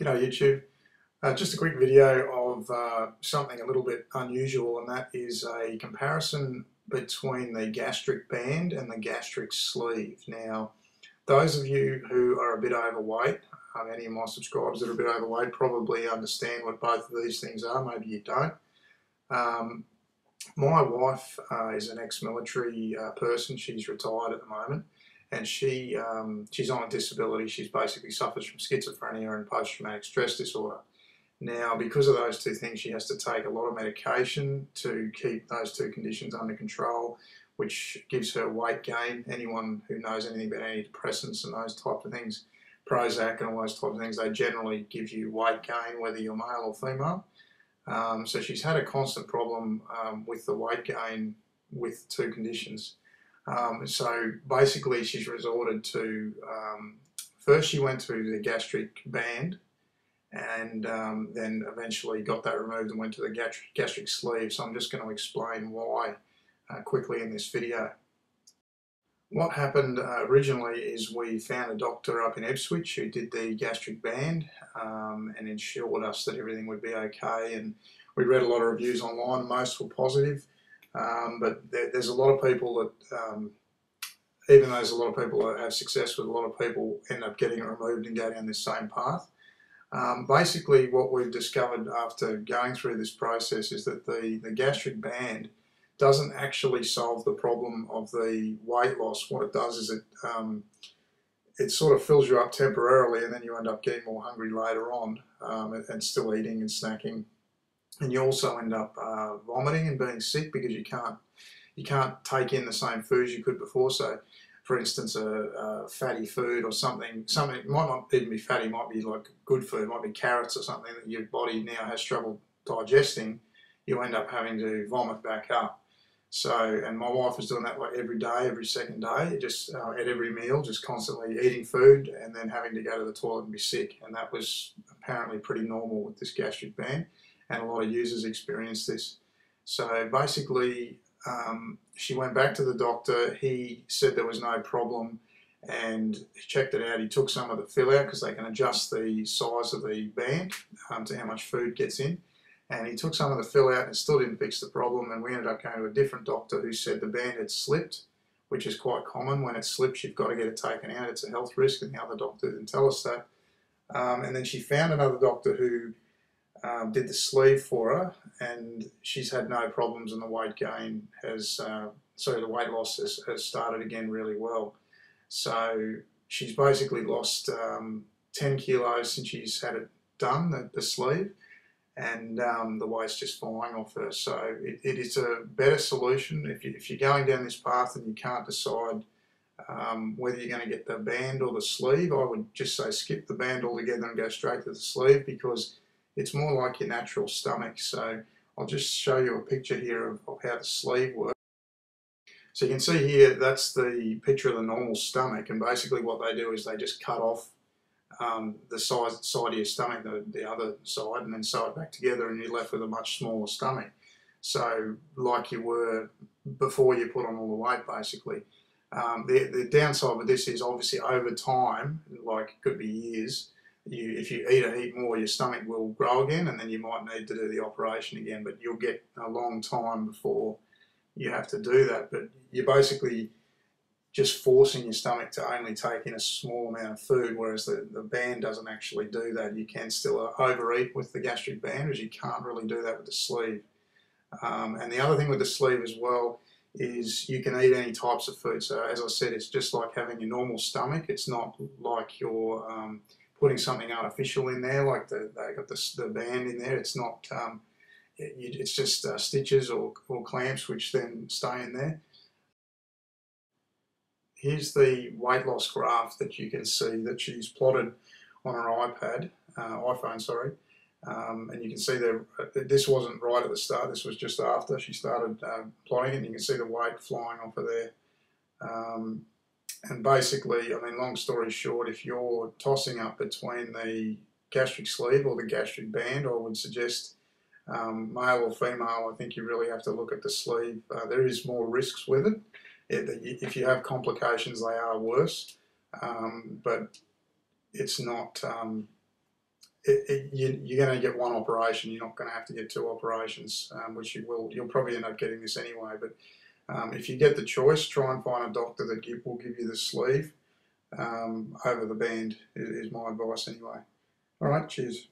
G'day YouTube. Just a quick video of something a little bit unusual, and that is a comparison between the gastric band and the gastric sleeve. Now, those of you who are a bit overweight, any of my subscribers that are a bit overweight probably understand what both of these things are, maybe you don't. My wife is an ex-military person. She's retired at the moment, and she's on a disability. She's basically suffers from schizophrenia and post-traumatic stress disorder. Now, because of those two things, she has to take a lot of medication to keep those two conditions under control, which gives her weight gain. Anyone who knows anything about antidepressants and those types of things, Prozac and all those types of things, they generally give you weight gain, whether you're male or female. So she's had a constant problem with the weight gain with two conditions. So basically she's resorted to, first she went to the gastric band, and then eventually got that removed and went to the gastric sleeve. So I'm just going to explain why quickly in this video. What happened originally is we found a doctor up in Ipswich who did the gastric band and ensured us that everything would be okay, and we read a lot of reviews online. Most were positive, but there's a lot of people that even though there's a lot of people that have success with, a lot of people end up getting it removed and go down this same path. Basically what we've discovered after going through this process is that the gastric band doesn't actually solve the problem of the weight loss. What it does is it sort of fills you up temporarily, and then you end up getting more hungry later on and still eating and snacking. And you also end up vomiting and being sick because you can't take in the same foods you could before. So for instance, a fatty food or something it might not even be fatty, might be like good food, might be carrots or something that your body now has trouble digesting, you end up having to vomit back up. So, and my wife was doing that like every day, every second day, just at every meal, just constantly eating food and then having to go to the toilet and be sick. And that was apparently pretty normal with this gastric band, and a lot of users experienced this. So basically, she went back to the doctor. He said there was no problem and checked it out. He took some of the fill out because they can adjust the size of the band to how much food gets in. And he took some of the fill out and it still didn't fix the problem. And we ended up going to a different doctor who said the band had slipped, which is quite common. When it slips, you've got to get it taken out. It's a health risk, and the other doctor didn't tell us that. And then she found another doctor who did the sleeve for her, and she's had no problems, and the weight gain has, the weight loss has started again really well. So she's basically lost 10 kilos since she's had it done, the sleeve, and the weight's just flying off her. So it is a better solution. If you're going down this path and you can't decide whether you're going to get the band or the sleeve, I would just say skip the band altogether and go straight to the sleeve, because it's more like your natural stomach. So I'll just show you a picture here of how the sleeve works. So you can see here, that's the picture of the normal stomach, and basically what they do is they just cut off the side of your stomach, the other side, and then sew it back together, and you're left with a much smaller stomach. So like you were before you put on all the weight, basically. The downside with this is obviously over time, like it could be years, if you eat a heap more, your stomach will grow again, and then you might need to do the operation again, but you'll get a long time before you have to do that. But you're basically just forcing your stomach to only take in a small amount of food, whereas the band doesn't actually do that. You can still overeat with the gastric band, as you can't really do that with the sleeve. And the other thing with the sleeve as well is you can eat any types of food. So as I said, it's just like having your normal stomach. It's not like you're putting something artificial in there, like they got the band in there. It's not, it's just stitches or clamps which then stay in there. Here's the weight loss graph that you can see that she's plotted on her iPhone, sorry. And you can see that this wasn't right at the start. This was just after she started plotting it, and you can see the weight flying off of there. And basically, I mean, long story short, if you're tossing up between the gastric sleeve or the gastric band, I would suggest male or female. I think you really have to look at the sleeve. There is more risks with it. If you have complications, they are worse, but it's not you're going to get one operation. You're not going to have to get two operations, which you will. You'll probably end up getting this anyway. But if you get the choice, try and find a doctor that will give you the sleeve over the band. Is my advice anyway. All right, cheers.